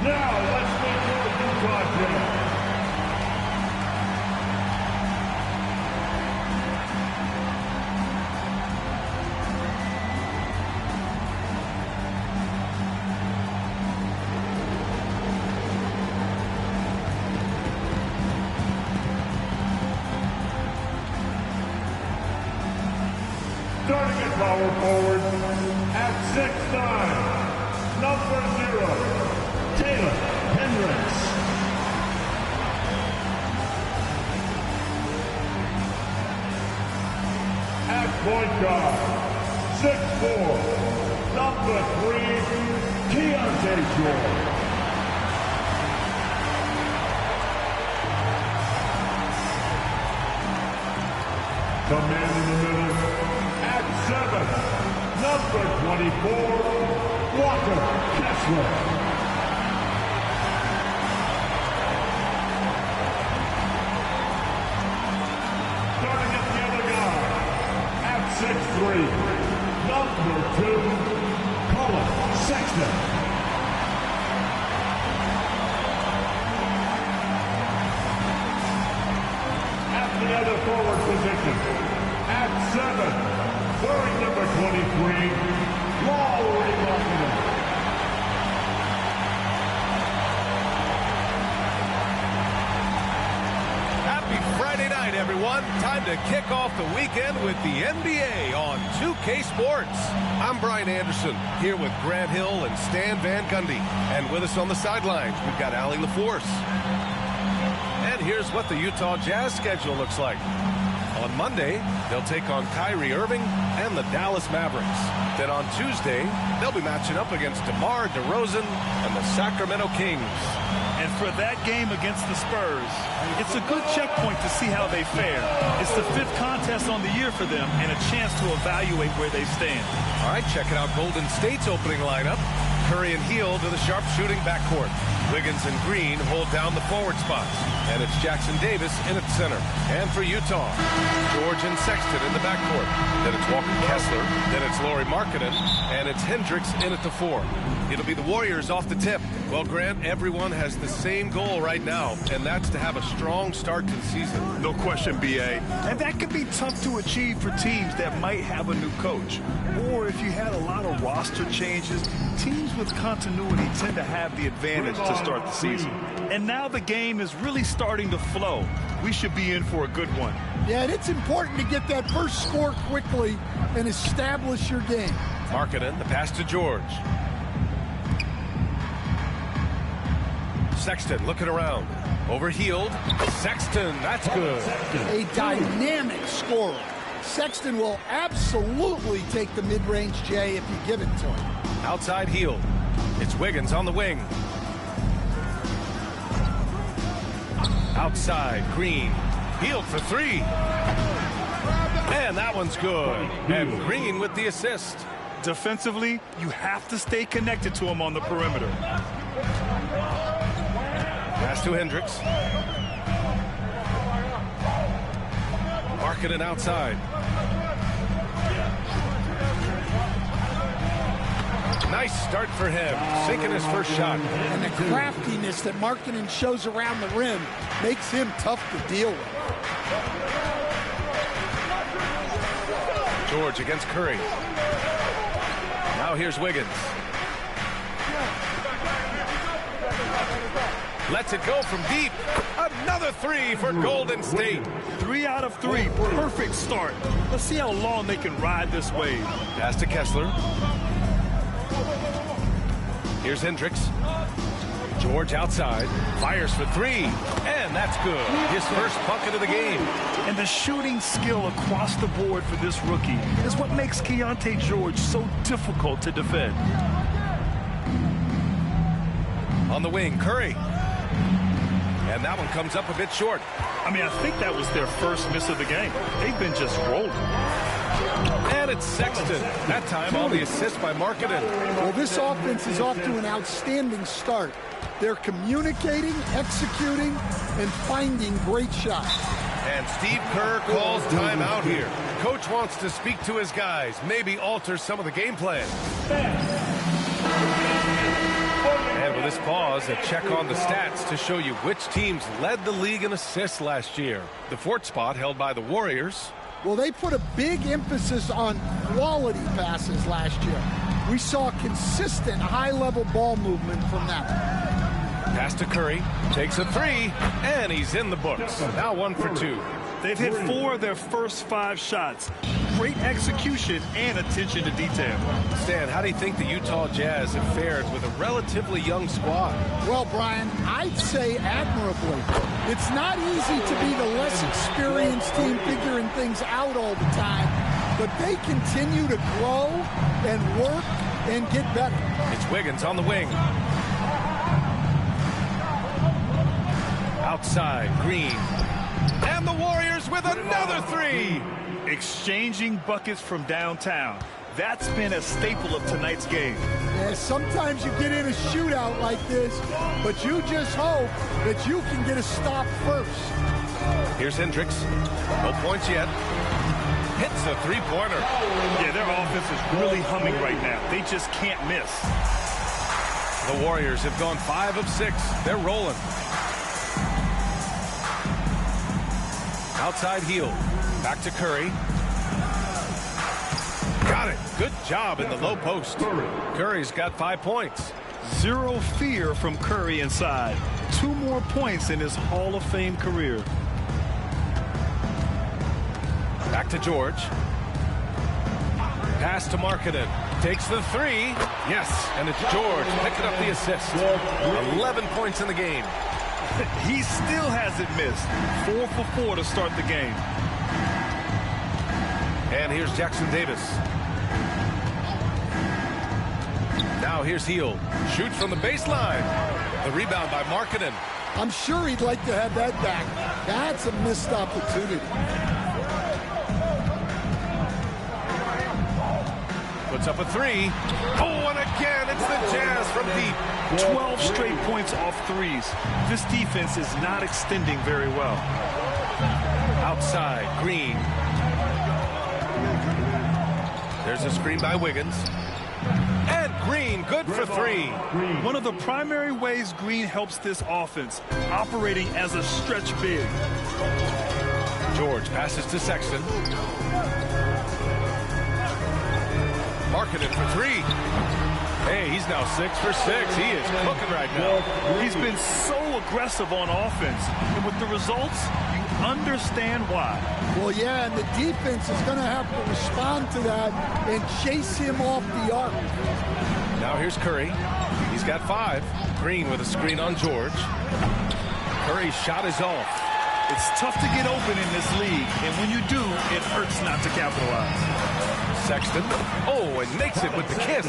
Now let's meet your Utah Jazz. Starting at power forward at 6'9", number 0, Taylor Hendricks. At point guard, 6'4", number 3, Keontae George. The man in the middle, at 7, number 24, Walker Kessler. Starting at the other guy, at 6'3", number 2, Colin Sexton. At the other forward position, at 7, wearing number 23, Lauri Markkanen. Happy Friday night, everyone. Time to kick off the weekend with the NBA on 2K Sports. I'm Brian Anderson, here with Grant Hill and Stan Van Gundy. And with us on the sidelines, we've got Allie LaForce. And here's what the Utah Jazz schedule looks like. On Monday, they'll take on Kyrie Irving and the Dallas Mavericks. Then on Tuesday, they'll be matching up against DeMar DeRozan and the Sacramento Kings. And for that game against the Spurs, it's a good checkpoint to see how they fare. It's the 5th contest on the year for them and a chance to evaluate where they stand. All right, checking out Golden State's opening lineup. Curry and Hield to the sharpshooting backcourt. Wiggins and Green hold down the forward spots. And it's Jackson Davis in at center. And for Utah, George and Sexton in the backcourt. Then it's Walker Kessler. Then it's Lauri Markkanen. And it's Hendricks in at the 4. It'll be the Warriors off the tip. Well, Grant, everyone has the same goal right now, and that's to have a strong start to the season. No question, B.A. And that can be tough to achieve for teams that might have a new coach. Or if you had a lot of roster changes, teams with continuity tend to have the advantage to start the season. And now the game is really starting to flow. We should be in for a good one. Yeah, and it's important to get that first score quickly and establish your game. Markkanen, the pass to George. Sexton looking around. Over Hield. Sexton, that's good. A dynamic scorer. Sexton will absolutely take the mid-range J if you give it to him. Outside Hield. It's Wiggins on the wing. Outside, Green. Hield for 3. And that one's good. And Green with the assist. Defensively, you have to stay connected to him on the perimeter. Pass to Hendricks. Markkanen outside. Nice start for him, sinking his first shot. And the craftiness that Markkanen shows around the rim makes him tough to deal with. George against Curry. Now here's Wiggins. Lets it go from deep. Another 3 for Golden State. 3 out of 3. Perfect start. Let's see how long they can ride this wave. Pass to Kessler. Here's Hendricks. George outside. Fires for 3. And that's good. His first bucket of the game. And the shooting skill across the board for this rookie is what makes Keontae George so difficult to defend. On the wing, Curry. And that one comes up a bit short. I mean, I think that was their first miss of the game. They've been just rolling. And it's Sexton. That time on the assist by Markkanen. Well, this offense is off to an outstanding start. They're communicating, executing, and finding great shots. And Steve Kerr calls timeout here. Coach wants to speak to his guys, maybe alter some of the game plan. And with this pause, a check on the stats to show you which teams led the league in assists last year. The fourth spot held by the Warriors. Well, they put a big emphasis on quality passes last year. We saw consistent high-level ball movement from them. Pass to Curry, takes a three, and he's in the books. Now 1 for 2. They've hit 4 of their first 5 shots. Great execution and attention to detail. Stan, how do you think the Utah Jazz have fared with a relatively young squad? Well, Brian, I'd say admirably. It's not easy to be the less experienced team figuring things out all the time, but they continue to grow and work and get better. It's Wiggins on the wing. Outside, Green. And the Warriors with another three. Exchanging buckets from downtown. That's been a staple of tonight's game. Yeah, sometimes you get in a shootout like this, but you just hope that you can get a stop first. Here's Hendricks. No points yet. Hits a three-pointer. Yeah, their offense is really humming right now. They just can't miss. The Warriors have gone 5 of 6. They're rolling. Outside heel. Back to Curry. Got it. Good job in the low post. Curry's got 5 points. Zero fear from Curry inside. 2 more points in his Hall of Fame career. Back to George. Pass to Markkanen. Takes the three. Yes, and it's George picking up the assist. 11 points in the game. He still hasn't missed. 4 for 4 to start the game. And here's Jackson Davis. Now here's Hield. Shoots from the baseline. The rebound by Markkanen. I'm sure he'd like to have that back. That's a missed opportunity. Puts up a three. Oh, and again, it's the Jazz from deep. 12 straight points off threes. This defense is not extending very well. Outside, Green. There's a screen by Wiggins. And Green, good for 3. One of the primary ways Green helps this offense, operating as a stretch big. George passes to Sexton. Markkanen for 3. Hey, he's now 6 for 6. He is cooking right now. He's been so aggressive on offense. And with the results, you understand why. Well, yeah, and the defense is going to have to respond to that and chase him off the arc. Now here's Curry. He's got 5. Green with a screen on George. Curry's shot is off. It's tough to get open in this league, and when you do, it hurts not to capitalize. Sexton. Oh, and makes it with the kiss.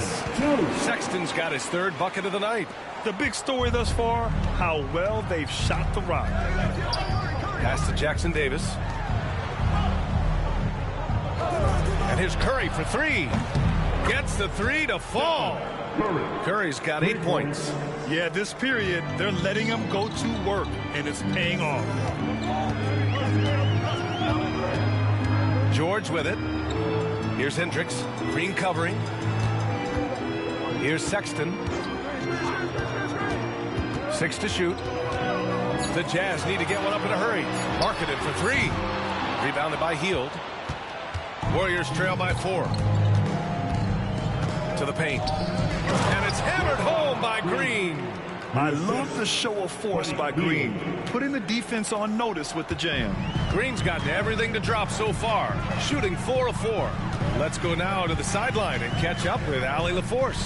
Sexton's got his 3rd bucket of the night. The big story thus far, how well they've shot the rock. Pass to Jackson Davis. And here's Curry for 3. Gets the 3 to fall. Curry's got 8 points. Yeah, this period, they're letting him go to work, and it's paying off. George with it. Here's Hendricks. Green covering. Here's Sexton. 6 to shoot. The Jazz need to get one up in a hurry. Markkanen for 3. Rebounded by Hield. Warriors trail by 4. To the paint. And it's hammered home by Green. I love the show of force by Green, putting the defense on notice with the jam. Green's gotten everything to drop so far, shooting 4 of 4. Let's go now to the sideline and catch up with Allie LaForce.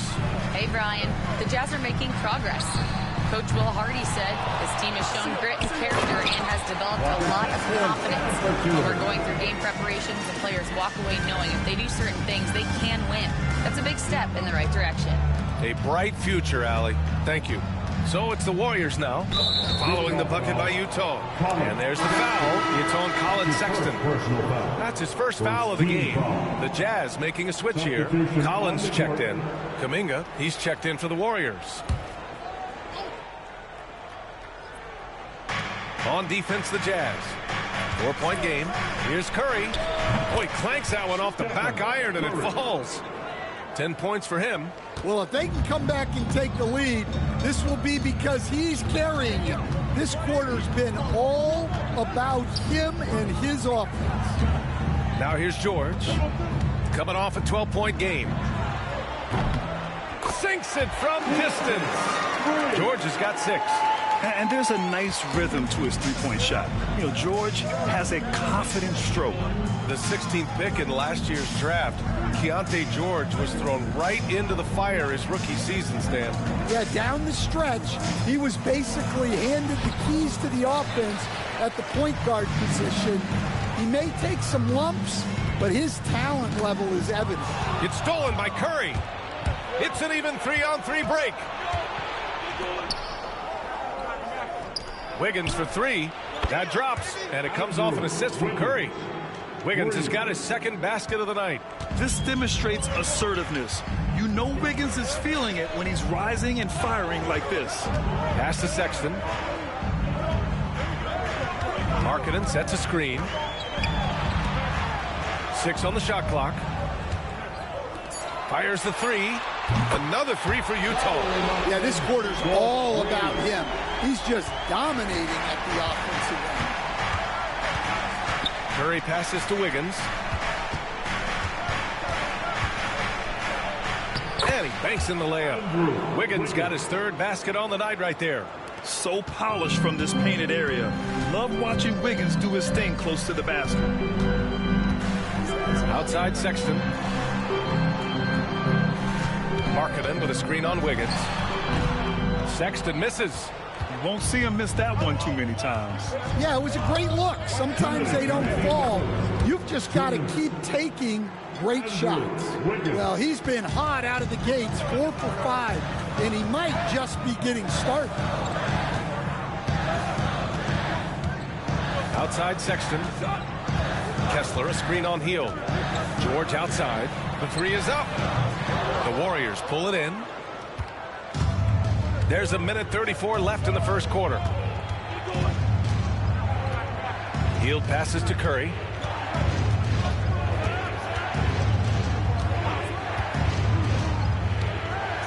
Hey, Brian. The Jazz are making progress. Coach Will Hardy said his team has shown grit and character and has developed a lot of confidence. When we're going through game preparations, the players walk away knowing if they do certain things, they can win. That's a big step in the right direction. A bright future, Allie. Thank you. So it's the Warriors now, following the bucket by Utah. And there's the foul. It's on Colin Sexton. That's his first foul of the game. The Jazz making a switch here. Collins checked in. Kuminga, he's checked in for the Warriors. On defense, the Jazz. 4-point game. Here's Curry. Oh, he clanks that one off the back iron and it falls. 10 points for him. Well, if they can come back and take the lead, this will be because he's carrying him. This quarter's been all about him and his offense. Now here's George, coming off a 12-point game. Sinks it from distance. George has got 6. And there's a nice rhythm to his three-point shot. You know, George has a confident stroke. The 16th pick in last year's draft, Keontae George was thrown right into the fire his rookie season, Stan. Yeah, down the stretch, he was basically handed the keys to the offense at the point guard position. He may take some lumps, but his talent level is evident. It's stolen by Curry. It's an even 3-on-3 break. Wiggins for 3. That drops, and it comes off an assist from Curry. Wiggins has got his second basket of the night. This demonstrates assertiveness. You know Wiggins is feeling it when he's rising and firing like this. Pass to Sexton. Markkanen sets a screen. 6 on the shot clock. Fires the 3. Another 3 for Utah. Yeah, this quarter's all about him. He's just dominating at the offensive end. Curry passes to Wiggins. And he banks in the layup. Wiggins got his 3rd basket on the night right there. So polished from this painted area. Love watching Wiggins do his thing close to the basket. Outside Sexton. Markkanen with a screen on Wiggins. Sexton misses. You won't see him miss that one too many times. Yeah, it was a great look. Sometimes they don't fall. You've just got to keep taking great shots. Well, he's been hot out of the gates, 4 for 5, and he might just be getting started. Outside Sexton. Kessler, a screen on Heel. George outside. The 3 is up. The Warriors pull it in. There's 1:34 left in the first quarter. Hield passes to Curry.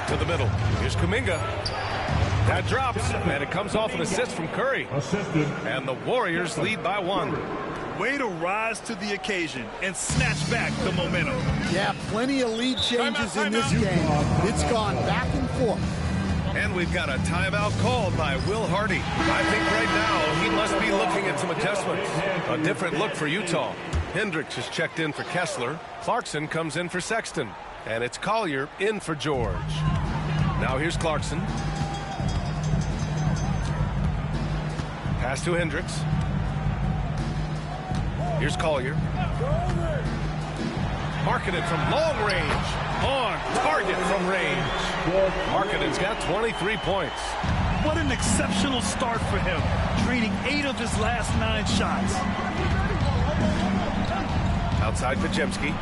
To the middle. Here's Kuminga. That drops, and it comes off an assist from Curry. And the Warriors lead by 1. Way to rise to the occasion and snatch back the momentum. Yeah, plenty of lead changes in this game. It's gone back and forth. And we've got a timeout called by Will Hardy. I think right now he must be looking at some adjustments. A different look for Utah. Hendricks has checked in for Kessler. Clarkson comes in for Sexton. And it's Collier in for George. Now here's Clarkson. Pass to Hendricks. Here's Collier. Markkanen from long range. On target from range. Markkanen's got 23 points. What an exceptional start for him. Draining 8 of his last 9 shots. Outside Pajemski.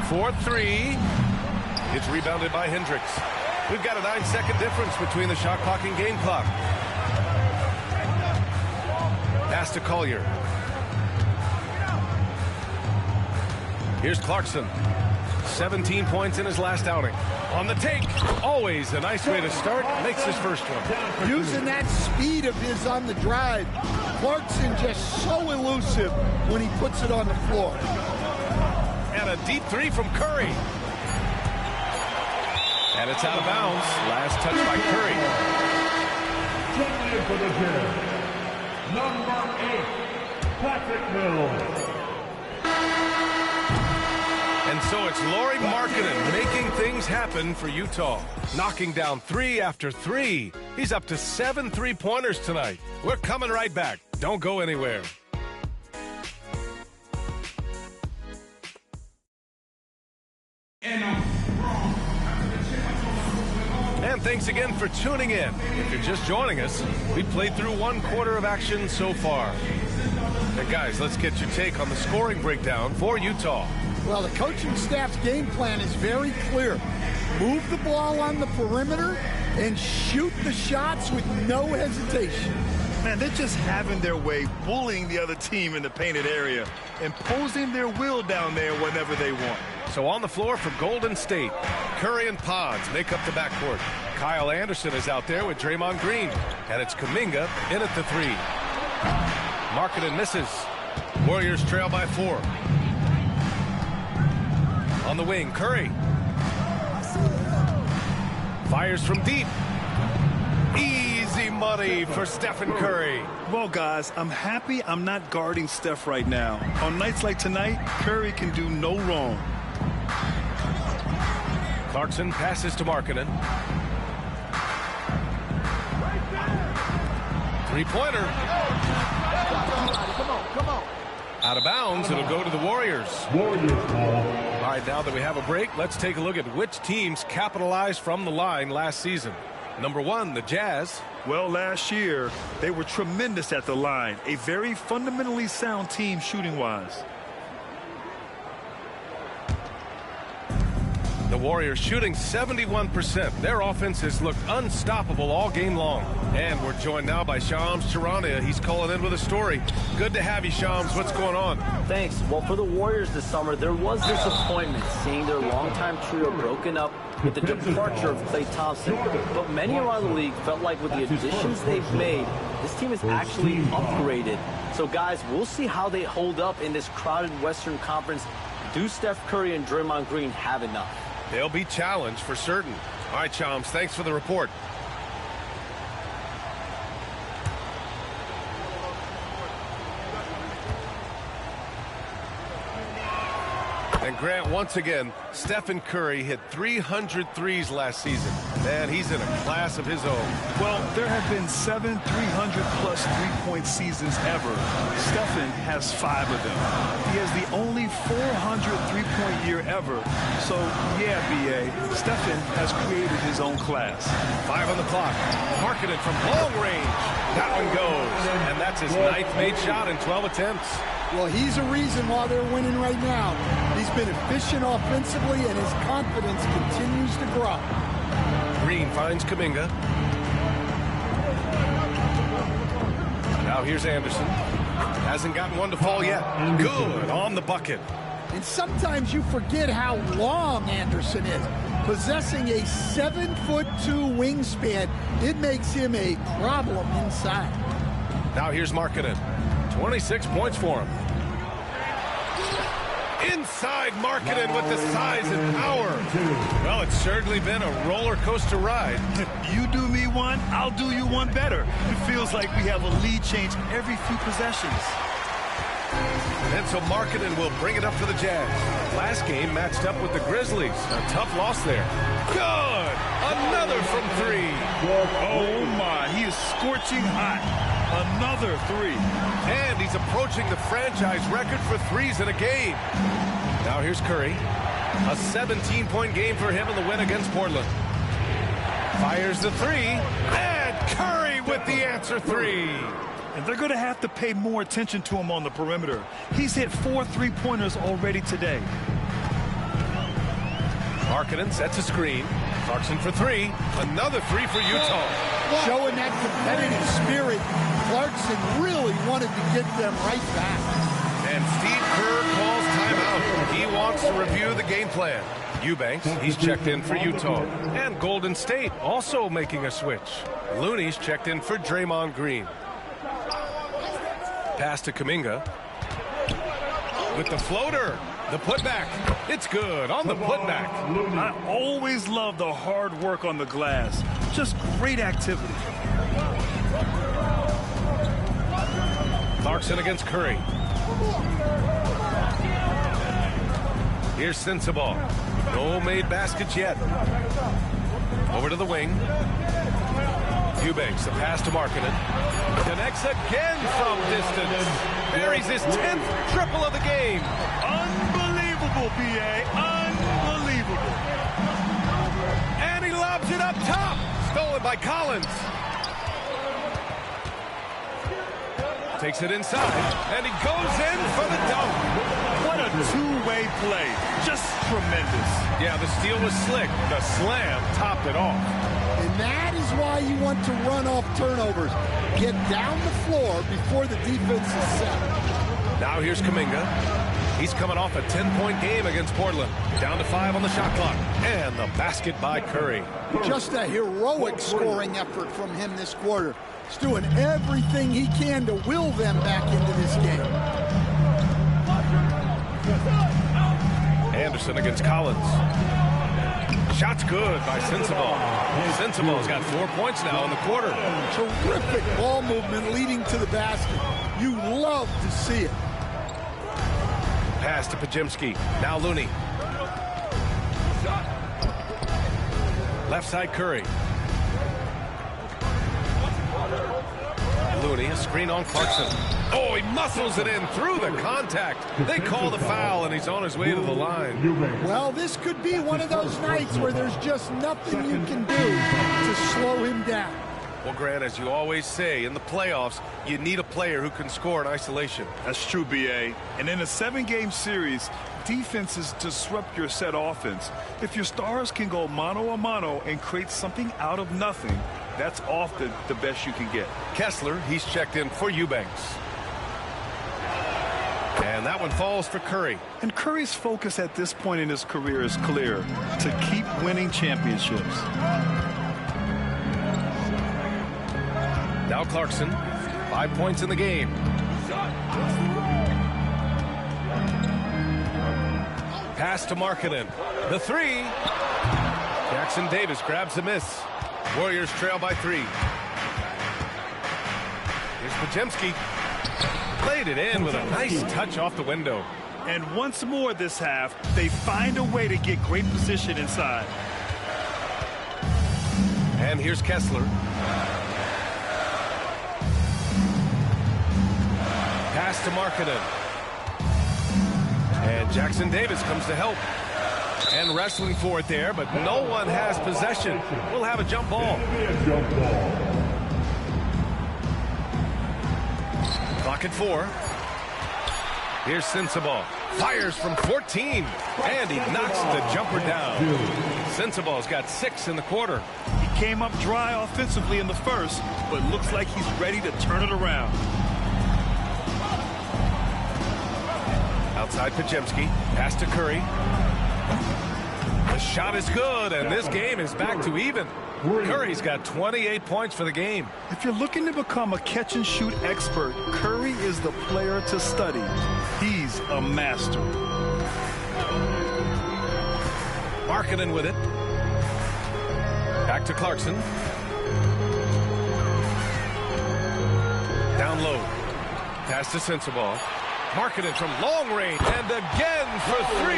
4-3. It's rebounded by Hendricks. We've got a 9-second difference between the shot clock and game clock. Pass to Collier. Here's Clarkson. 17 points in his last outing. On the take. Always a nice way to start. Makes his first one. Using that speed of his on the drive. Clarkson just so elusive when he puts it on the floor. And a deep 3 from Curry. And it's out of bounds. Last touch by Curry. Checking in for the jam. Number 8, Patrick Mills. And so it's Lauri Markkanen making things happen for Utah. Knocking down 3 after 3. He's up to 7 3-pointers tonight. We're coming right back. Don't go anywhere. And thanks again for tuning in. If you're just joining us, we played through 1 quarter of action so far. And guys, let's get your take on the scoring breakdown for Utah. Well, the coaching staff's game plan is very clear. Move the ball on the perimeter and shoot the shots with no hesitation. Man, they're just having their way, bullying the other team in the painted area, imposing their will down there whenever they want. So on the floor for Golden State, Curry and Pods make up the backcourt. Kyle Anderson is out there with Draymond Green. And it's Kuminga in at the 3. Markkanen misses. Warriors trail by 4. On the wing, Curry. Fires from deep. Easy money for Stephen Curry. Well, guys, I'm happy I'm not guarding Steph right now. On nights like tonight, Curry can do no wrong. Clarkson passes to Markkanen. Three-pointer. Come on. Out of bounds, it'll go to the Warriors. Warriors ball. All right, now that we have a break, let's take a look at which teams capitalized from the line last season. Number 1, the Jazz. Well, last year, they were tremendous at the line. A very fundamentally sound team shooting-wise. The Warriors shooting 71%. Their offense has looked unstoppable all game long. And we're joined now by Shams Charania. He's calling in with a story. Good to have you, Shams. What's going on? Thanks. Well, for the Warriors this summer, there was disappointment seeing their longtime trio broken up with the departure of Klay Thompson. But many around the league felt like with the additions they've made, this team is actually upgraded. So, guys, we'll see how they hold up in this crowded Western Conference. Do Steph Curry and Draymond Green have enough? They'll be challenged for certain. All right, Shams, thanks for the report. And Grant, once again, Stephen Curry hit 300 threes last season. Man, he's in a class of his own. Well, there have been 7 300-plus three-point seasons ever. Stephen has 5 of them. He has the only 400 three-point year ever. So, yeah, B.A., Stephen has created his own class. 5 on the clock. Markkanen from long range. That one goes. And that's his 9th made shot in 12 attempts. Well, he's a reason why they're winning right now. He's been efficient offensively, and his confidence continues to grow. Green finds Kuminga. Now here's Anderson. Hasn't gotten one to fall yet. Good on the bucket. And sometimes you forget how long Anderson is. Possessing a 7'2" wingspan, it makes him a problem inside. Now here's Markkanen. 26 points for him. Inside Markkanen with the size and power. Well, it's certainly been a roller coaster ride. You do me one, I'll do you one better. It feels like we have a lead change every few possessions. And so Markkanen will bring it up for the Jazz. Last game matched up with the Grizzlies. A tough loss there. Good! Another from 3. Oh, my. He is scorching hot. Another 3. And he's approaching the franchise record for threes in a game. Now here's Curry. A 17-point game for him in the win against Portland. Fires the 3. And Curry with the answer 3. And they're going to have to pay more attention to him on the perimeter. He's hit 4 three-pointers already today. Markkanen sets a screen. Clarkson for 3. Another 3 for Utah. Showing that competitive spirit, Clarkson really wanted to get them right back. And Steve Kerr calls timeout. He wants to review the game plan. Eubanks, he's checked in for Utah. And Golden State also making a switch. Looney's checked in for Draymond Green. Pass to Kuminga. With the floater. The putback. It's good on the putback. I always love the hard work on the glass. Just great activity. Clarkson against Curry. Here's Sensabaugh. No made baskets yet. Over to the wing. Eubanks, the pass to Markkanen. Connects again from distance. Buries his 10th triple of the game. Unbelievable, B.A. Unbelievable. And he lobs it up top. Stolen by Collins. Takes it inside, and he goes in for the dunk. What a two-way play. Just tremendous. Yeah, the steal was slick. The slam topped it off. And that is why you want to run off turnovers. Get down the floor before the defense is set. Now here's Kuminga. He's coming off a 10-point game against Portland. Down to 5 on the shot clock. And the basket by Curry. Just a heroic scoring effort from him this quarter. He's doing everything he can to will them back into this game. Anderson against Collins. Shot's good by Sensabaugh. Sensabaugh's got 4 points now in the quarter. Terrific ball movement leading to the basket. You love to see it. Pass to Pajemski. Now Looney. Left side Curry. Looney, a screen on Clarkson. Oh, he muscles it in through the contact. They call the foul, and he's on his way to the line. Well, this could be one of those nights where there's just nothing you can do to slow him down. Well, Grant, as you always say, in the playoffs, you need a player who can score in isolation. That's true, B.A. And in a 7-game series, defenses disrupt your set offense. If your stars can go mano-a-mano and create something out of nothing, that's often the best you can get. Kessler, he's checked in for Eubanks. And that one falls for Curry. And Curry's focus at this point in his career is clear: to keep winning championships. Now Clarkson, 5 points in the game. Pass to Markkanen. The three. Jackson Davis grabs the miss. Warriors trail by 3. Here's Pajemski. Played it in with a nice touch off the window. And once more this half, they find a way to get great position inside. And here's Kessler. Pass to Markkanen. And Jackson Davis comes to help. And wrestling for it there, but no one has possession. We'll have a jump ball. Clock at 4. Here's Sensabaugh. Fires from 14. And he knocks the jumper down. Sensabaugh's got 6 in the quarter. He came up dry offensively in the first, but looks like he's ready to turn it around. Outside Pajemski. Pass to Curry. The shot is good, and this game is back to even. Curry's got 28 points for the game. If you're looking to become a catch-and-shoot expert, Curry is the player to study. He's a master. Markkanen with it. Back to Clarkson. Down low. Pass to Sensabaugh. Markkanen from long range, and again for 3.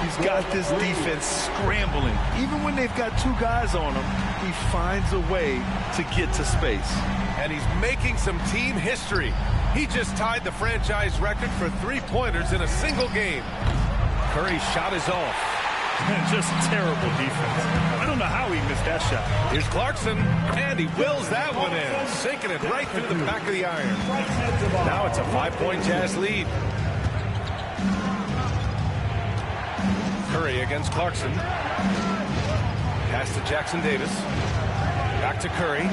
He's got this defense scrambling. Even when they've got 2 guys on him, he finds a way to get to space. And he's making some team history. He just tied the franchise record for 3-pointers in a single game. Curry's shot is off. Just terrible defense. I don't know how he missed that shot. Here's Clarkson, and he wills that one in, sinking it right through the back of the iron. Now it's a 5-point Jazz lead. Curry against Clarkson. Pass to Jackson Davis. Back to Curry.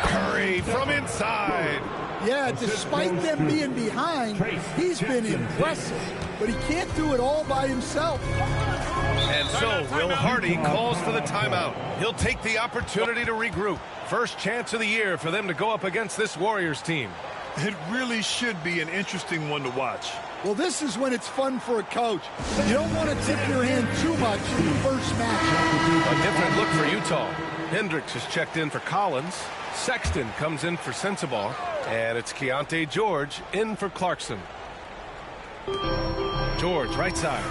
Curry from inside. Yeah, despite them being behind, he's been impressive. But he can't do it all by himself. And so Will Hardy calls for the timeout. He'll take the opportunity to regroup. First chance of the year for them to go up against this Warriors team. It really should be an interesting one to watch. Well, this is when it's fun for a coach. You don't want to tip your hand too much in the first match. A different look for Utah. Hendricks has checked in for Collins. Sexton comes in for Sensabaugh. And it's Keontae George in for Clarkson. George, right side.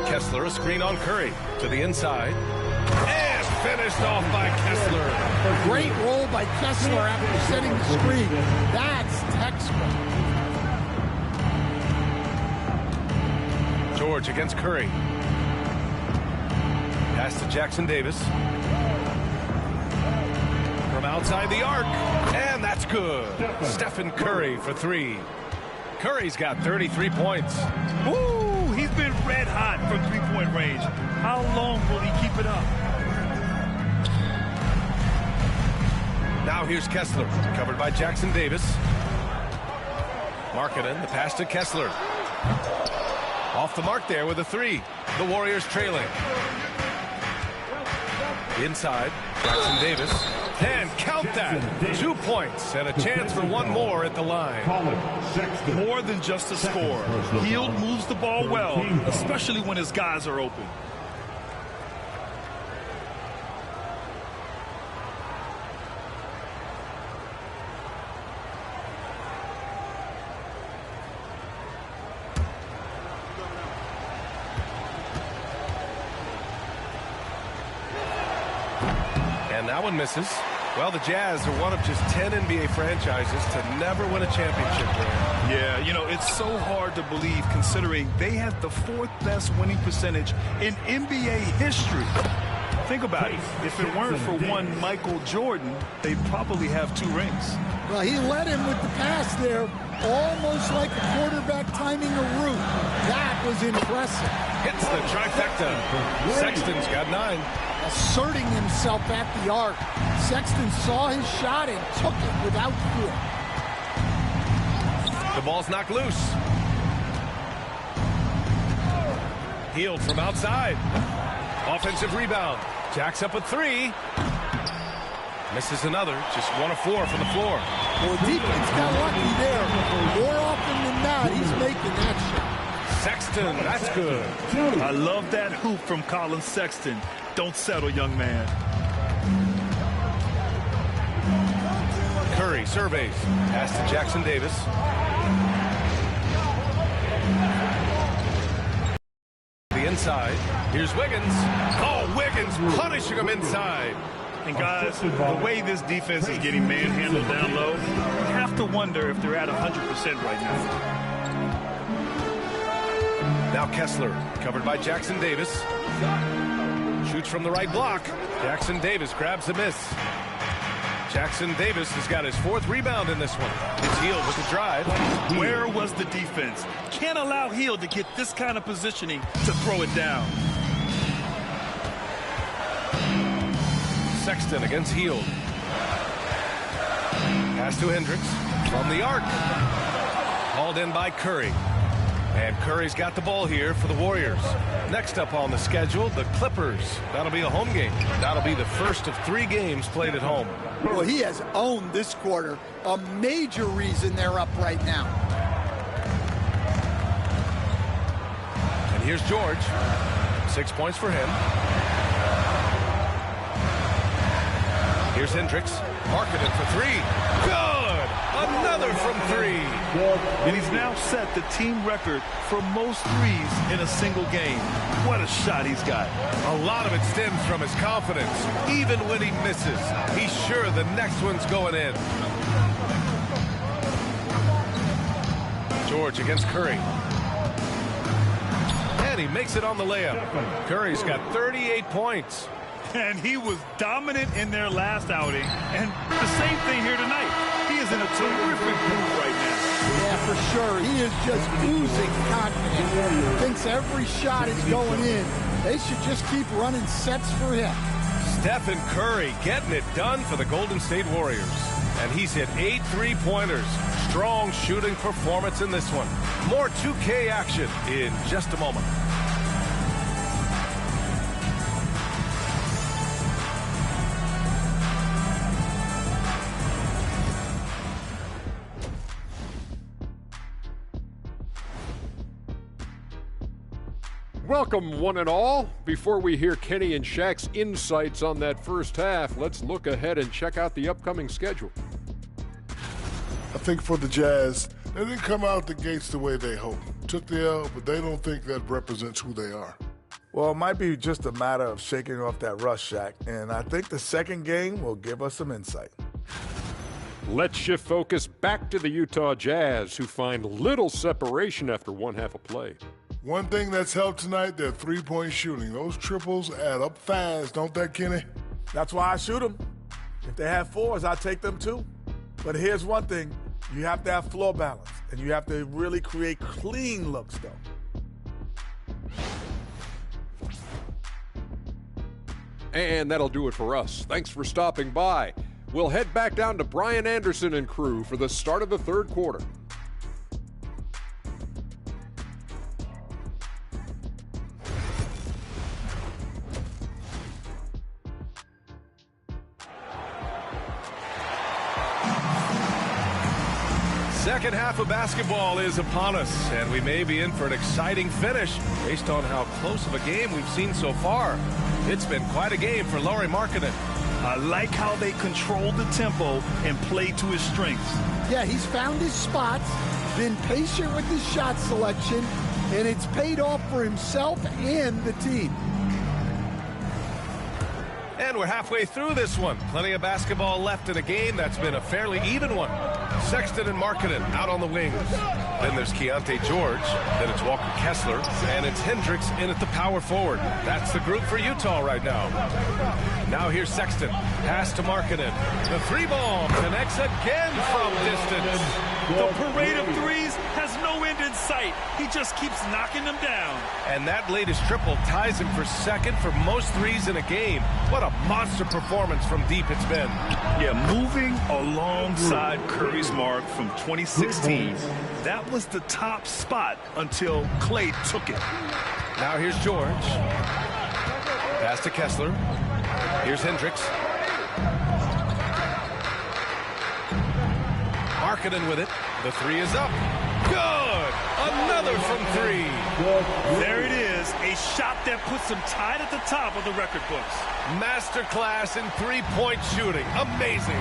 Kessler, a screen on Curry. To the inside. And finished off by Kessler. A great roll by Kessler after setting the screen. That's textbook. George against Curry. Pass to Jackson Davis. from outside the arc, and that's good. Stephen Curry for three. Curry's got 33 points. Ooh, he's been red hot from three-point range. How long will he keep it up? Now here's Kessler, covered by Jackson Davis. Markkanen, the pass to Kessler. Off the mark there with a three. The Warriors trailing. Inside, Jackson Davis. And count that. 2 points and a chance for one more at the line. More than just a score. Hield moves the ball well, especially when his guys are open. And that one misses. Well, the Jazz are one of just 10 NBA franchises to never win a championship game. Yeah, you know, it's so hard to believe considering they had the 4th best winning percentage in NBA history. Think about it. If it weren't for one Michael Jordan, they'd probably have 2 rings. Well, he led him with the pass there, almost like a quarterback timing a route. That was impressive. Hits the trifecta. Sexton's got 9. Asserting himself at the arc. Sexton saw his shot and took it without fear. The ball's knocked loose. Hield from outside. Offensive rebound. Jacks up a 3. Misses another. Just 1 of 4 from the floor. Well, defense got lucky there. More often than not, he's making that shot. Sexton, that's good. I love that hoop from Colin Sexton. Don't settle, young man. Curry surveys. Pass to Jackson Davis. The inside. Here's Wiggins. Oh, Wiggins punishing him inside. And guys, the way this defense is getting manhandled down low, you have to wonder if they're at 100% right now. Now Kessler, covered by Jackson Davis. Shoots from the right block. Jackson Davis grabs a miss. Jackson Davis has got his 4th rebound in this one. It's Hield with the drive. Where was the defense? Can't allow Hield to get this kind of positioning to throw it down. Sexton against Hield. Pass to Hendricks from the arc. Hauled in by Curry. And Curry's got the ball here for the Warriors. Next up on the schedule, the Clippers. That'll be a home game. That'll be the first of 3 games played at home. Well, he has owned this quarter. A major reason they're up right now. And here's George. 6 points for him. Here's Hendricks. Markkanen for 3. Good! Another from 3. And he's now set the team record for most threes in a single game. What a shot he's got. A lot of it stems from his confidence. Even when he misses, he's sure the next one's going in. George against Curry. And he makes it on the layup. Curry's got 38 points. And he was dominant in their last outing. And the same thing here tonight. He is in a terrific mood right now. Yeah, for sure. He is just oozing confidence. Thinks every shot is going in. They should just keep running sets for him. Stephen Curry getting it done for the Golden State Warriors. And he's hit 8 3-pointers. Strong shooting performance in this one. More 2K action in just a moment. Welcome, one and all. Before we hear Kenny and Shaq's insights on that first half, let's look ahead and check out the upcoming schedule. I think for the Jazz, they didn't come out the gates the way they hoped. Took the L, but they don't think that represents who they are. Well, it might be just a matter of shaking off that rust, Shaq, and I think the second game will give us some insight. Let's shift focus back to the Utah Jazz, who find little separation after one half of play. One thing that's helped tonight, their three-point shooting. Those triples add up fast, don't they, Kenny? That's why I shoot them. If they have fours, I'll take them too. But here's one thing. You have to have floor balance, and you have to really create clean looks, though. And that'll do it for us. Thanks for stopping by. We'll head back down to Brian Anderson and crew for the start of the third quarter. Second half of basketball is upon us, and we may be in for an exciting finish based on how close of a game we've seen so far. It's been quite a game for Lauri Markkanen. I like how they control the tempo and play to his strengths. Yeah, he's found his spots, been patient with his shot selection, and it's paid off for himself and the team. And we're halfway through this one. Plenty of basketball left in a game that's been a fairly even one. Sexton and Markkanen out on the wings. Then there's Keontae George. Then it's Walker Kessler. And it's Hendricks in at the power forward. That's the group for Utah right now. Now here's Sexton. Pass to Markkanen. The three ball connects again from distance. The parade of threes has no end in sight. He just keeps knocking them down. And that latest triple ties him for second for most threes in a game. What a monster performance from deep it's been. Yeah, moving alongside Curry's mark from 2016. That was the top spot until Clay took it. Now here's George. Pass to Kessler. Here's Hendricks. Markkanen with it. The three is up. Good! Another from three. There it is. A shot that puts him tied at the top of the record books. Masterclass in three-point shooting. Amazing.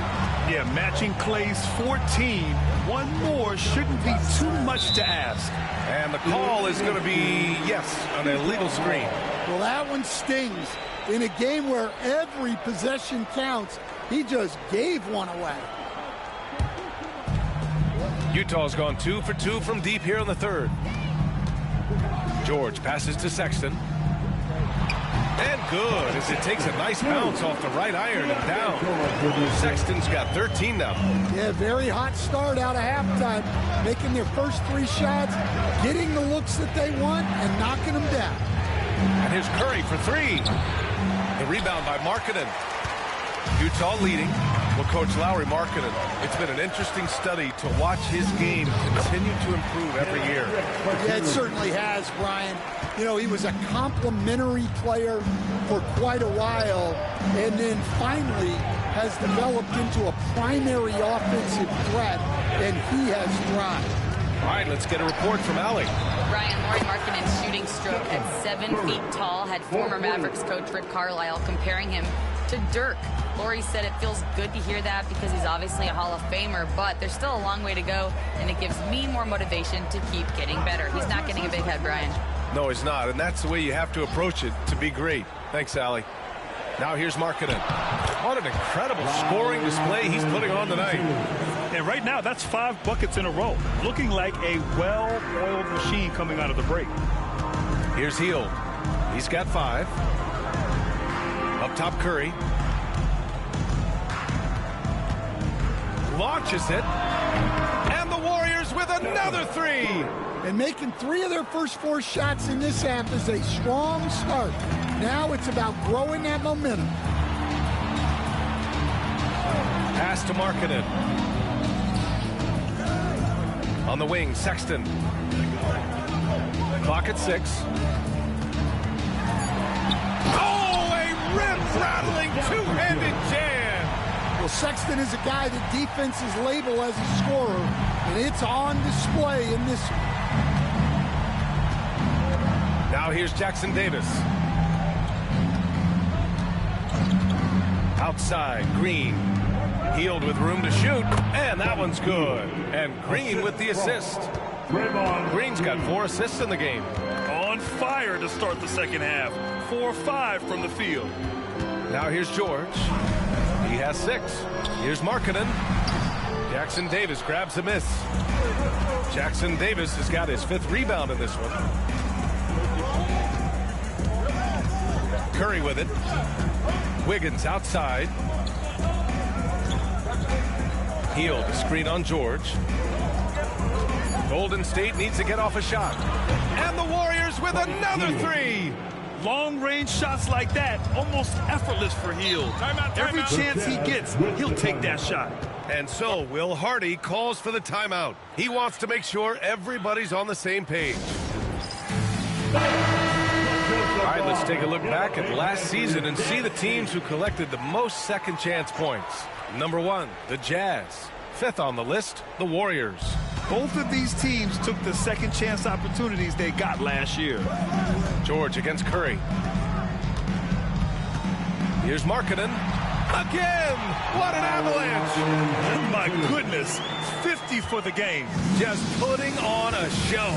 Yeah, matching Clay's 14. One more shouldn't be too much to ask. And the call is going to be, yes, an illegal screen. Well, that one stings. In a game where every possession counts, he just gave one away. Utah's gone 2 for 2 from deep here in the third. George passes to Sexton. And good, as it takes a nice bounce off the right iron and down. Sexton's got 13 now. Yeah, very hot start out of halftime. Making their first three shots, getting the looks that they want, and knocking them down. And here's Curry for three. The rebound by Markkanen. Utah leading. Well, Coach Lauri Markkanen, it's been an interesting study to watch his game continue to improve every year. Yeah, it certainly has, Brian. You know, he was a complimentary player for quite a while, and then finally has developed into a primary offensive threat, and he has thrived. All right, let's get a report from Allie. Brian, Lauri Markkanen's shooting stroke at 7 feet tall had former Mavericks coach Rick Carlisle comparing him to Dirk. Lauri said it feels good to hear that because he's obviously a Hall of Famer, but there's still a long way to go, and it gives me more motivation to keep getting better. He's not getting a big head, Brian. No, he's not, and that's the way you have to approach it to be great. Thanks, Allie. Now here's Markkanen. What an incredible scoring display he's putting on tonight. And right now, that's 5 buckets in a row. Looking like a well-oiled machine coming out of the break. Here's Hield. He's got 5. Up top, Curry. Launches it. And the Warriors with another three. And making 3 of their first 4 shots in this half is a strong start. Now it's about growing that momentum. Pass to Markkanen. On the wing, Sexton. Clock at 6. Oh, a rim-rattling two-handed jam. Well, Sexton is a guy that defenses label as a scorer, and it's on display in this one. Now here's Jackson Davis. Outside, Green. Hield with room to shoot, and that one's good. And Green with the assist. Green's got 4 assists in the game. On fire to start the second half. 4-5 from the field. Now here's George. He has 6. Here's Markkanen. Jackson Davis grabs a miss. Jackson Davis has got his 5th rebound in this one. Curry with it. Wiggins outside. Hield, screen on George. Golden State needs to get off a shot. And the Warriors with another three. Long-range shots like that, almost effortless for Hield. Every chance he gets, he'll take that shot. And so Will Hardy calls for the timeout. He wants to make sure everybody's on the same page. All right, let's take a look back at last season and see the teams who collected the most second chance points. Number 1, the Jazz. 5th on the list, the Warriors. Both of these teams took the second chance opportunities they got last year. George against Curry. Here's Markkanen. Again! What an avalanche! My goodness, 50 for the game. Just putting on a show.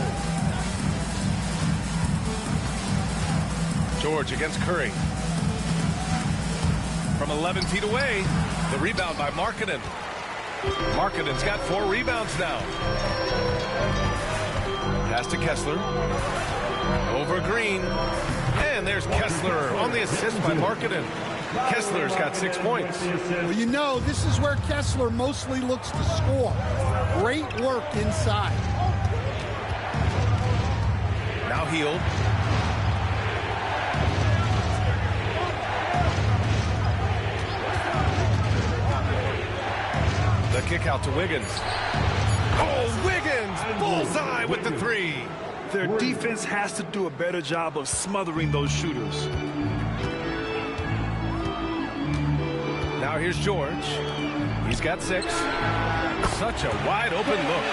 George against Curry. From 11 feet away, the rebound by Markkanen. Markkanen's got 4 rebounds now. Pass to Kessler. Over Green. And there's Kessler on the assist by Markkanen. Kessler's got 6 points. Well, you know, this is where Kessler mostly looks to score. Great work inside. Now Hield. The kick out to Wiggins. Oh, Wiggins! Bullseye with the 3. Their defense has to do a better job of smothering those shooters. Now here's George. He's got 6. Such a wide open look.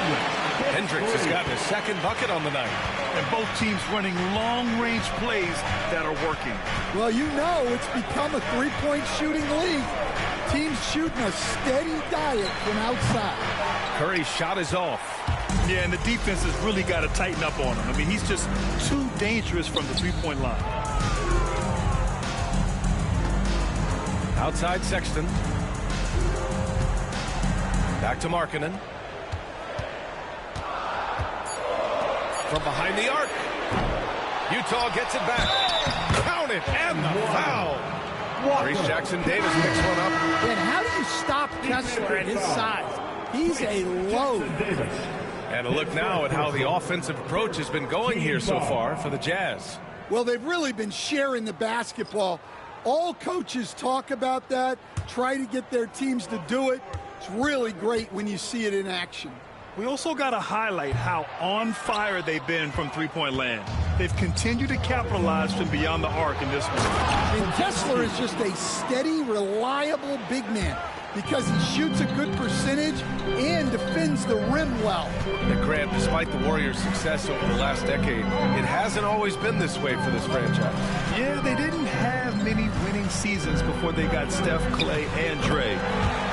Hendricks has gotten his second bucket on the night. And both teams running long-range plays that are working. Well, you know, it's become a three-point shooting league. Teams shooting a steady diet from outside. Curry's shot is off. Yeah, and the defense has really got to tighten up on him. I mean, he's just too dangerous from the three-point line. Outside Sexton. Back to Markkanen. From behind the arc. Utah gets it back. Count it, and the foul. Reese Jackson Davis picks one up. And how do you stop Kessler at his size? He's a load. And a look now at how the offensive approach has been going here so far for the Jazz. Well, they've really been sharing the basketball. All coaches talk about that, try to get their teams to do it. It's really great when you see it in action. We also got to highlight how on fire they've been from three-point land. They've continued to capitalize from beyond the arc in this one. And Kessler is just a steady, reliable big man because he shoots a good percentage and defends the rim well. And Grant, despite the Warriors' success over the last decade, it hasn't always been this way for this franchise. Yeah, they didn't have many winning seasons before they got Steph, Clay, and Dre.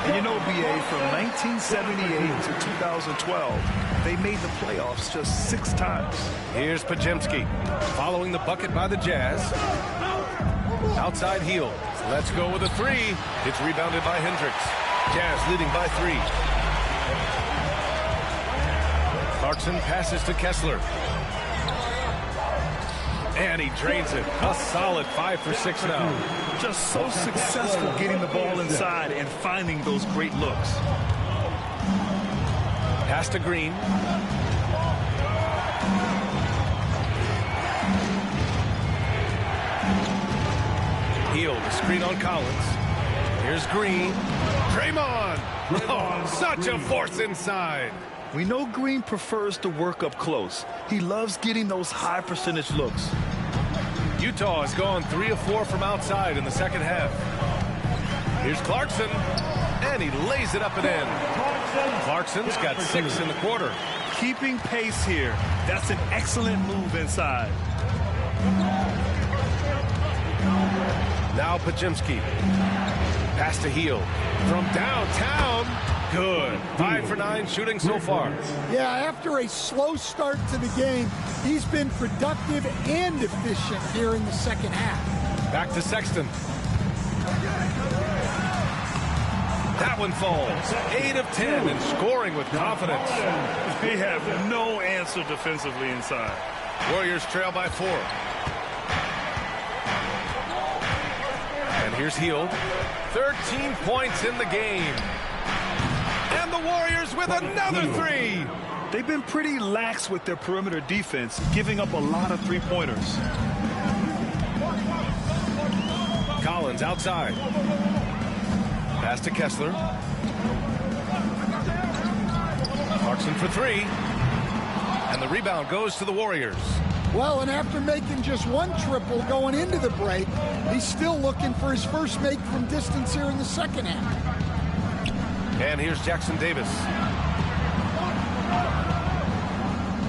And you know, BA, from 1978 to 2012, they made the playoffs just 6 times. Here's Podziemski following the bucket by the Jazz. Outside Hield. Let's go with a 3. It's rebounded by Hendricks. Jazz leading by 3. Clarkson passes to Kessler. And he drains it. A solid 5 for 6 now. Just so successful getting the ball inside and finding those great looks. Pass to Green. Hield, screen on Collins. Here's Green. Draymond. Oh, such a force inside. We know Green prefers to work up close. He loves getting those high percentage looks. Utah has gone 3 of 4 from outside in the second half. Here's Clarkson, and he lays it up and in. Clarkson's got 6 in the quarter. Keeping pace here. That's an excellent move inside. Now Podziemski. Pass to Hield. From downtown. Good. 5 for 9 shooting so far. Yeah, after a slow start to the game, he's been productive and efficient here in the second half. Back to Sexton. That one falls. 8 of 10 and scoring with confidence. They have no answer defensively inside. Warriors trail by 4. And here's Hield. 13 points in the game. And the Warriors with another three. They've been pretty lax with their perimeter defense, giving up a lot of three-pointers. Collins outside. Pass to Kessler. Clarkson for three. And the rebound goes to the Warriors. Well, and after making just one triple going into the break, he's still looking for his first make from distance here in the second half. And here's Jackson Davis.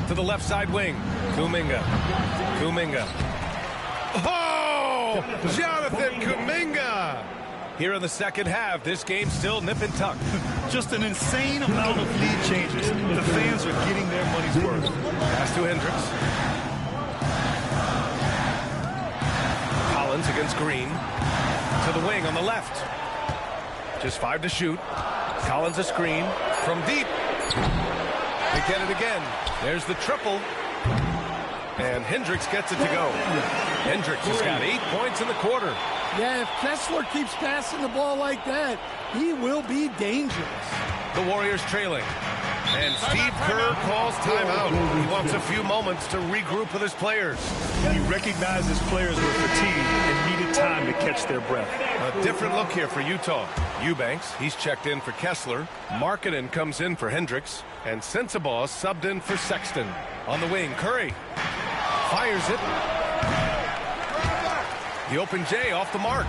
To the left side wing. Kuminga. Oh! Jonathan Kuminga! Here in the second half, this game's still nip and tuck. Just an insane amount of lead changes. The fans are getting their money's worth. Pass to Hendricks. Collins against Green. To the wing on the left. Just 5 to shoot. Collins a screen from deep. They get it again. There's the triple. And Hendricks gets it to go. Hendricks has got 8 points in the quarter. Yeah, if Kessler keeps passing the ball like that, he will be dangerous. The Warriors trailing. And Steve Kerr calls timeout. He wants a few moments to regroup with his players. He recognized his players were fatigued and needed time to catch their breath. A different look here for Utah. Eubanks, he's checked in for Kessler. Markkanen comes in for Hendricks. And Sensabaugh subbed in for Sexton. On the wing, Curry fires it. The open J off the mark.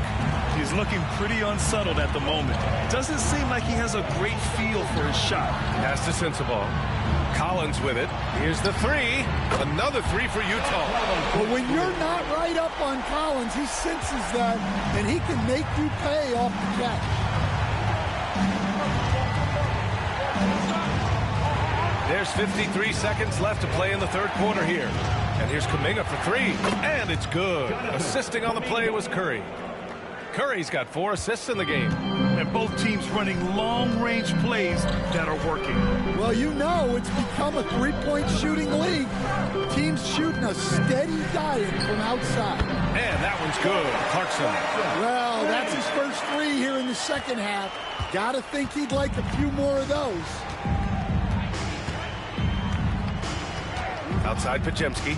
He's looking pretty unsettled at the moment. Doesn't seem like he has a great feel for his shot. Pass to Sensabaugh. Collins with it. Here's the three. Another three for Utah. But when you're not right up on Collins, he senses that, and he can make you pay off the catch. There's 53 seconds left to play in the third quarter here. And here's Kuminga for three. And it's good. Assisting on the play was Curry. Curry's got 4 assists in the game. And both teams running long-range plays that are working. Well, you know it's become a three-point shooting league. Teams shooting a steady diet from outside. And that one's good. Clarkson. Well, that's his first three here in the second half. Gotta think he'd like a few more of those. Outside Pajemski.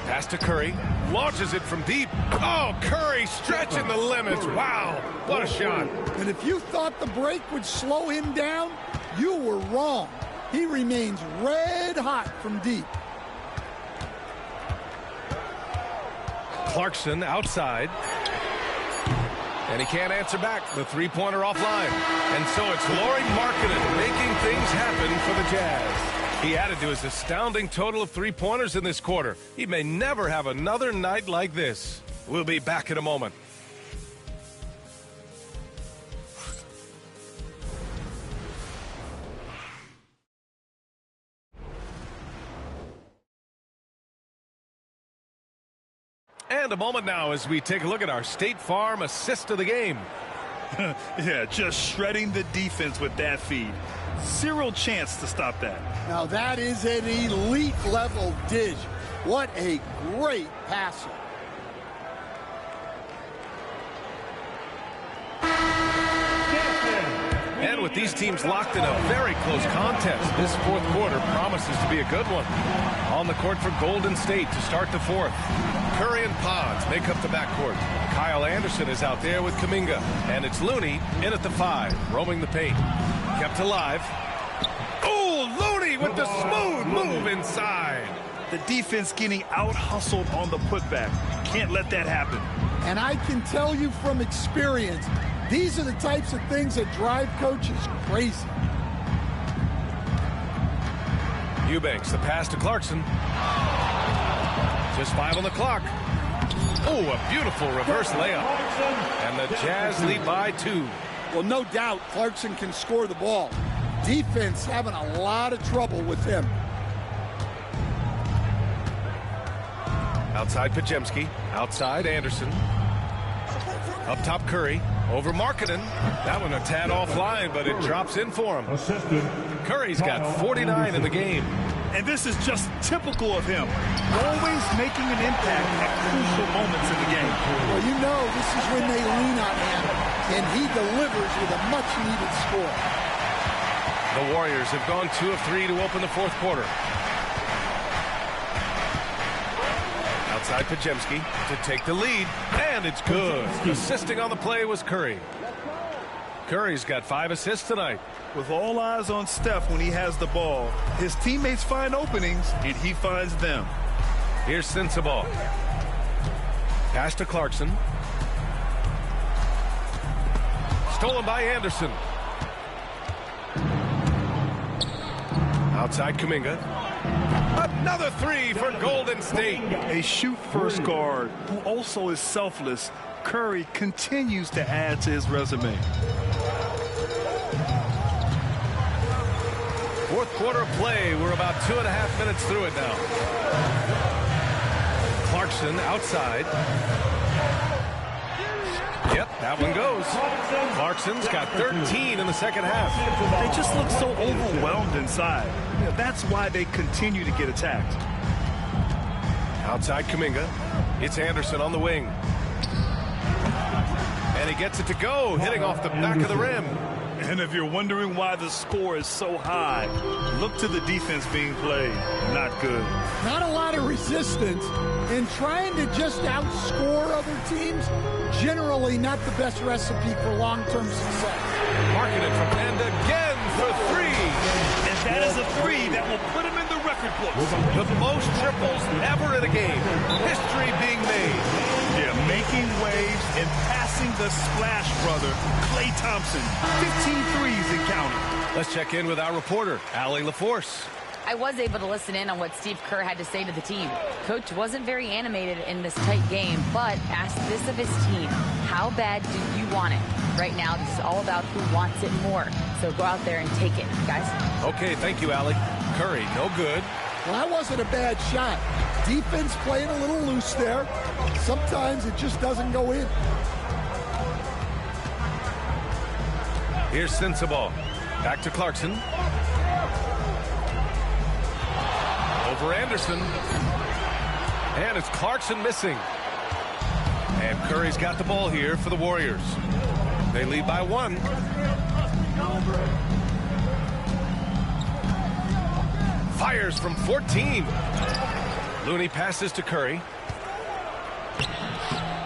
Pass to Curry. Launches it from deep. Oh, Curry stretching the limits. Wow, what a shot. And if you thought the break would slow him down, you were wrong. He remains red hot from deep. Clarkson outside. And he can't answer back. The three-pointer offline. And so it's Lauri Markkanen making things happen for the Jazz. He added to his astounding total of three-pointers in this quarter. He may never have another night like this. We'll be back in a moment. And a moment now as we take a look at our State Farm assist of the game. Yeah, just shredding the defense with that feed. Zero chance to stop that. Now that is an elite level dish. What a great passer. And with these teams locked in a very close contest, this fourth quarter promises to be a good one. On the court for Golden State to start the fourth. Curry and Pods make up the backcourt. Kyle Anderson is out there with Kuminga. And it's Looney in at the 5, roaming the paint. Kept alive. Oh, Looney with the smooth move inside. The defense getting out-hustled on the putback. Can't let that happen. And I can tell you from experience, these are the types of things that drive coaches crazy. Eubanks, the pass to Clarkson. Just 5 on the clock. Oh, a beautiful reverse layup. And the Jazz lead by 2. Well, no doubt Clarkson can score the ball. Defense having a lot of trouble with him. Outside Pajemski. Outside Anderson. Up top Curry. Over Markkanen. That one a tad offline, but it drops in for him. Curry's got 49 in the game. And this is just typical of him. Always making an impact at crucial moments in the game. Well, you know this is when they lean on him. and he delivers with a much-needed score. The Warriors have gone 2 of 3 to open the fourth quarter. Outside Pajemski to take the lead, and it's good. Assisting on the play was Curry. Curry's got 5 assists tonight. With all eyes on Steph when he has the ball, his teammates find openings, and he finds them. Here's Sensabaugh. Pass to Clarkson. Stolen by Anderson. Outside Kuminga. Another 3 for Golden State. A shoot-first guard who also is selfless, Curry continues to add to his resume. Fourth quarter of play. We're about 2.5 minutes through it now. Clarkson outside. Yep, that one goes. Clarkson's got 13 in the second half. They just look so overwhelmed inside. That's why they continue to get attacked. Outside Kuminga. It's Anderson on the wing. And he gets it to go, hitting off the back of the rim. And if you're wondering why the score is so high, look to the defense being played. Not good. Not a lot of resistance, and trying to just outscore other teams, generally not the best recipe for long-term success. Marketed from and again for 3. And that is a 3 that will put him in the record books. The most triples ever in a game. History being made. Yeah, making waves and passing the splash brother, Klay Thompson. 15 threes and counting. Let's check in with our reporter, Allie LaForce. I was able to listen in on what Steve Kerr had to say to the team. Coach wasn't very animated in this tight game, but asked this of his team. How bad do you want it? Right now, this is all about who wants it more. So go out there and take it, guys. Okay, thank you, Allie. Curry, no good. Well, that wasn't a bad shot. Defense playing a little loose there. Sometimes it just doesn't go in. Here's Sensabaugh. Back to Clarkson. Over Anderson. And it's Clarkson missing. And Curry's got the ball here for the Warriors. They lead by 1. Fires from 14. Looney passes to Curry.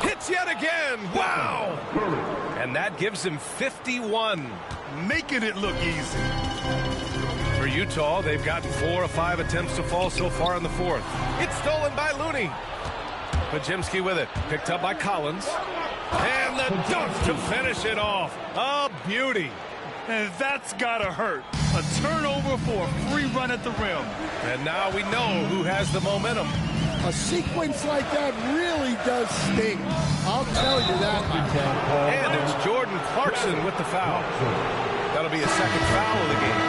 Hits yet again. Wow! And that gives him 51. Making it look easy. For Utah, they've gotten 4 of 5 attempts to fall so far in the fourth. It's stolen by Looney. Pajemski with it. Picked up by Collins. And the dunk to finish it off. A beauty. And that's gotta hurt. A turnover for a free run at the rim. And now we know who has the momentum. A sequence like that really does sting. I'll tell you that, my friend. And it's Jordan Clarkson with the foul. That'll be a second foul of the game.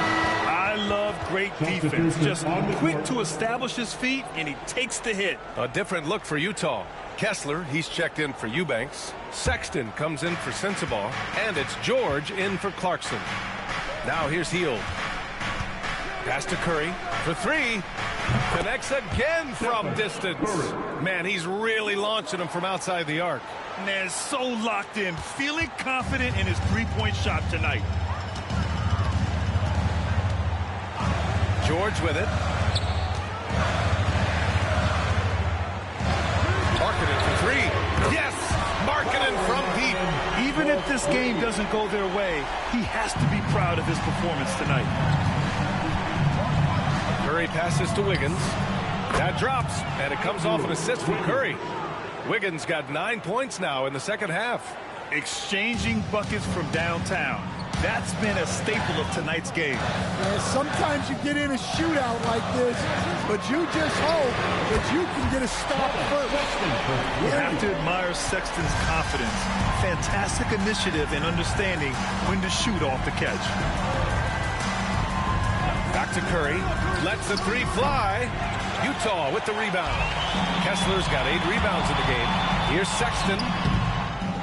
I love great defense. Just quick to establish his feet, and he takes the hit. A different look for Utah. Kessler, he's checked in for Eubanks. Sexton comes in for Sensabaugh. And it's George in for Clarkson. Now here's Hield. Pass to Curry for 3. Connects again from distance. Man, he's really launching him from outside the arc. Man, so locked in, feeling confident in his three-point shot tonight. George with it. Marketed for 3. Yes! Marketed from deep. Even if this game doesn't go their way, he has to be proud of his performance tonight. Curry passes to Wiggins. That drops, and it comes off an assist from Curry. Wiggins got 9 points now in the second half. Exchanging buckets from downtown. That's been a staple of tonight's game. Yeah, sometimes you get in a shootout like this, but you just hope that you can get a stop first. You have to admire Sexton's confidence. Fantastic initiative and understanding when to shoot off the catch. Back to Curry. Lets the 3 fly. Utah with the rebound. Kessler's got 8 rebounds in the game. Here's Sexton.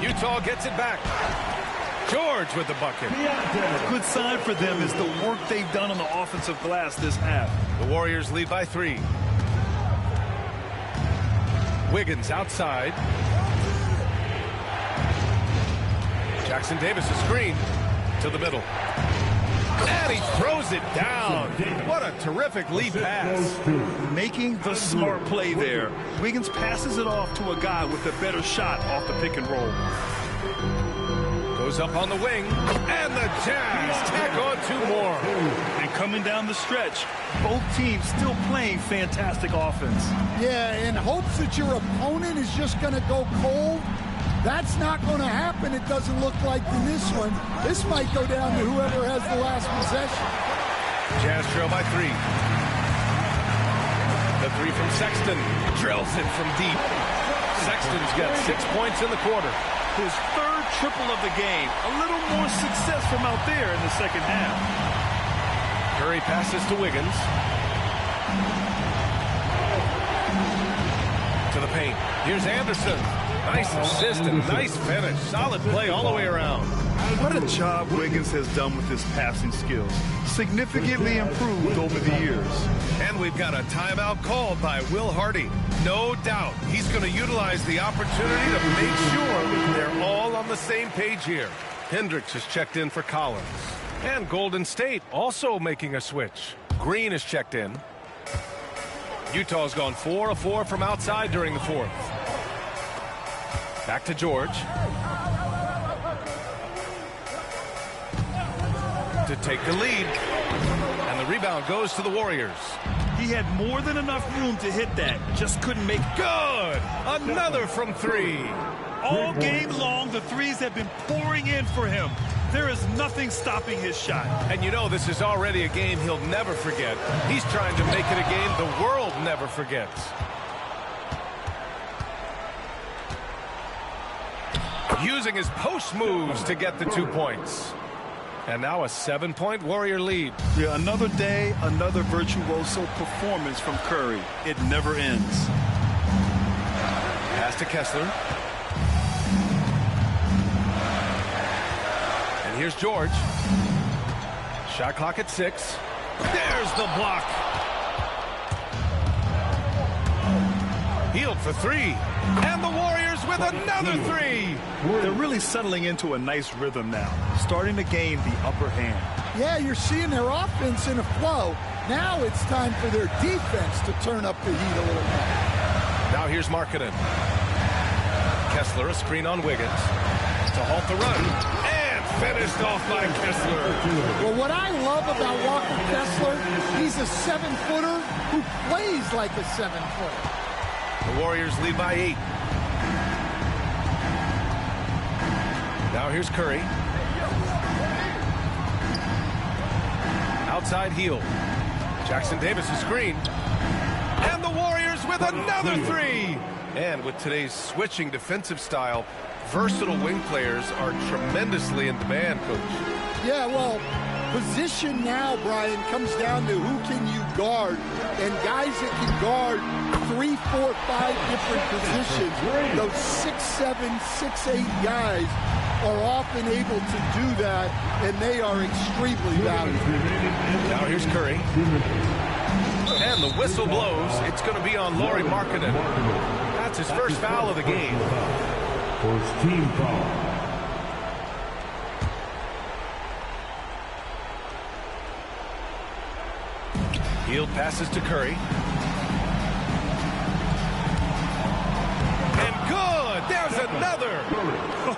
Utah gets it back. George with the bucket. A good sign for them is the work they've done on the offensive glass this half. The Warriors lead by 3. Wiggins outside. Jackson Davis, a screen to the middle. And he throws it down. What a terrific lead pass. Making the smart play there. Wiggins passes it off to a guy with a better shot off the pick and roll. Goes up on the wing, and the Jazz tack on 2 more. And coming down the stretch, both teams still playing fantastic offense. Yeah, in hopes that your opponent is just going to go cold. That's not going to happen, it doesn't look like in this one. This might go down to whoever has the last possession. Jazz trail by 3. The 3 from Sexton. Drills it from deep. Sexton's got 6 points in the quarter. His 3rd triple of the game. A little more success from out there in the second half. Curry passes to Wiggins. To the paint. Here's Anderson. Nice assist and nice finish. Solid play all the way around. What a job Wiggins has done with his passing skills. Significantly improved over the years. And we've got a timeout called by Will Hardy. No doubt he's going to utilize the opportunity to make sure they're all on the same page here. Hendricks has checked in for Collins. And Golden State also making a switch. Green is checked in. Utah's gone 4 of 4 from outside during the 4th. Back to George. To take the lead. And the rebound goes to the Warriors. He had more than enough room to hit that. Just couldn't make it. Good! Another from 3. All game long, the threes have been pouring in for him. There is nothing stopping his shot. And you know this is already a game he'll never forget. He's trying to make it a game the world never forgets. Using his post moves to get the 2 points. And now a 7-point Warrior lead. Yeah, another day, another virtuoso performance from Curry. It never ends. Pass to Kessler. And here's George. Shot clock at 6. There's the block. Healed for 3. And the Warriors with another 3. They're really settling into a nice rhythm now, starting to gain the upper hand. Yeah, you're seeing their offense in a flow. Now it's time for their defense to turn up the heat a little bit. Now here's Markkanen. Kessler, a screen on Wiggins to halt the run. And finished off by Kessler. Well, what I love about Walker Kessler, he's a 7-footer who plays like a 7-footer. The Warriors lead by 8. Now here's Curry. Outside heel. Jackson Davis a screen. And the Warriors with another 3. And with today's switching defensive style, versatile wing players are tremendously in demand, Coach. Yeah, well, position now, Brian, comes down to who can you guard. And guys that can guard 3, 4, 5 different positions, those 6'7", 6'8" guys are often able to do that, and they are extremely valuable. Now here's Curry. And the whistle blows. It's going to be on Lauri Markkanen. That's his first foul of the game. First team foul. Hield passes to Curry. And good! There's another!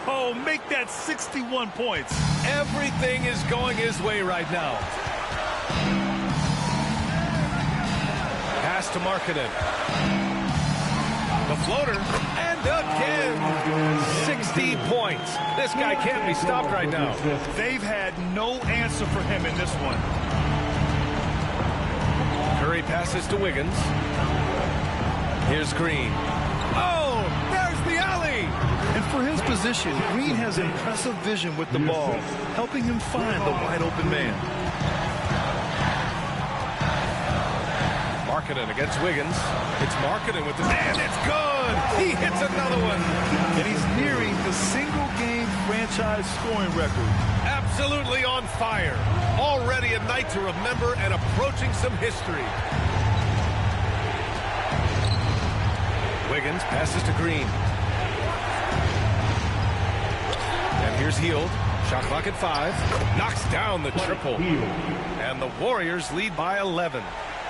Oh, make that 61 points. Everything is going his way right now. Pass to Markkanen. The floater. And again, 60 points. This guy can't be stopped right now. They've had no answer for him in this one. Curry passes to Wiggins. Here's Green. Oh, there's the alley! And for his position, Green has impressive vision with the ball, helping him find the wide open man. Markkanen against Wiggins. It's Markkanen with the... And it's good! He hits another one! And he's nearing the single-game franchise scoring record. Absolutely on fire. Already a night to remember and approaching some history. Wiggins passes to Green. And here's Hield. Shot clock at 5. Knocks down the triple. And the Warriors lead by 11.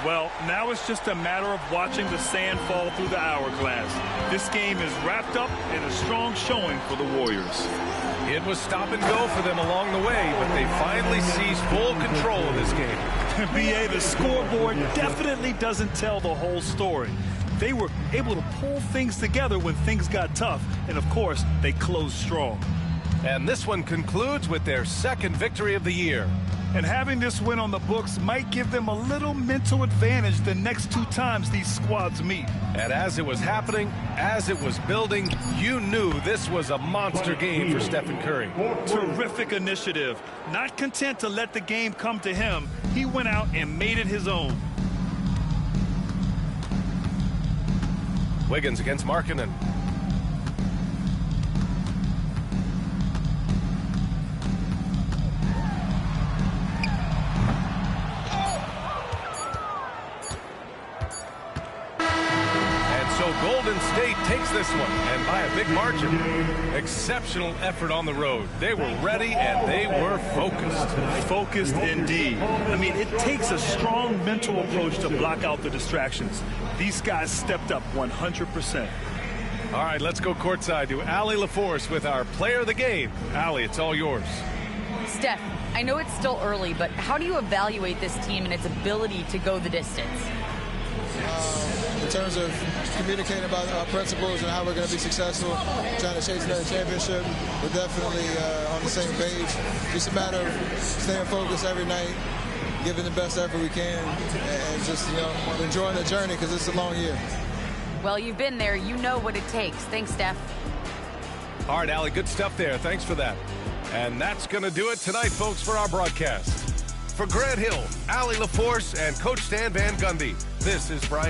Well, now it's just a matter of watching the sand fall through the hourglass. This game is wrapped up in a strong showing for the Warriors. It was stop and go for them along the way, but they finally seized full control of this game. BA, the scoreboard definitely doesn't tell the whole story. They were able to pull things together when things got tough, and of course, they closed strong. And this one concludes with their second victory of the year. And having this win on the books might give them a little mental advantage the next 2 times these squads meet. And as it was happening, as it was building, you knew this was a monster game for Stephen Curry. Terrific initiative. Not content to let the game come to him, he went out and made it his own. Wiggins against Markkanen. So Golden State takes this one, and by a big margin. Exceptional effort on the road. They were ready, and they were focused. Focused indeed. I mean, it takes a strong mental approach to block out the distractions. These guys stepped up 100%. All right, let's go courtside to Allie LaForce with our player of the game. Allie, it's all yours. Steph, I know it's still early, but how do you evaluate this team and its ability to go the distance? In terms of communicating about our principles and how we're going to be successful, trying to chase another championship, we're definitely on the same page. Just a matter of staying focused every night, giving the best effort we can, and just, enjoying the journey because it's a long year. Well, you've been there. You know what it takes. Thanks, Steph. All right, Allie, good stuff there. Thanks for that. And that's going to do it tonight, folks, for our broadcast. For Grant Hill, Allie LaForce, and Coach Stan Van Gundy, this is Brian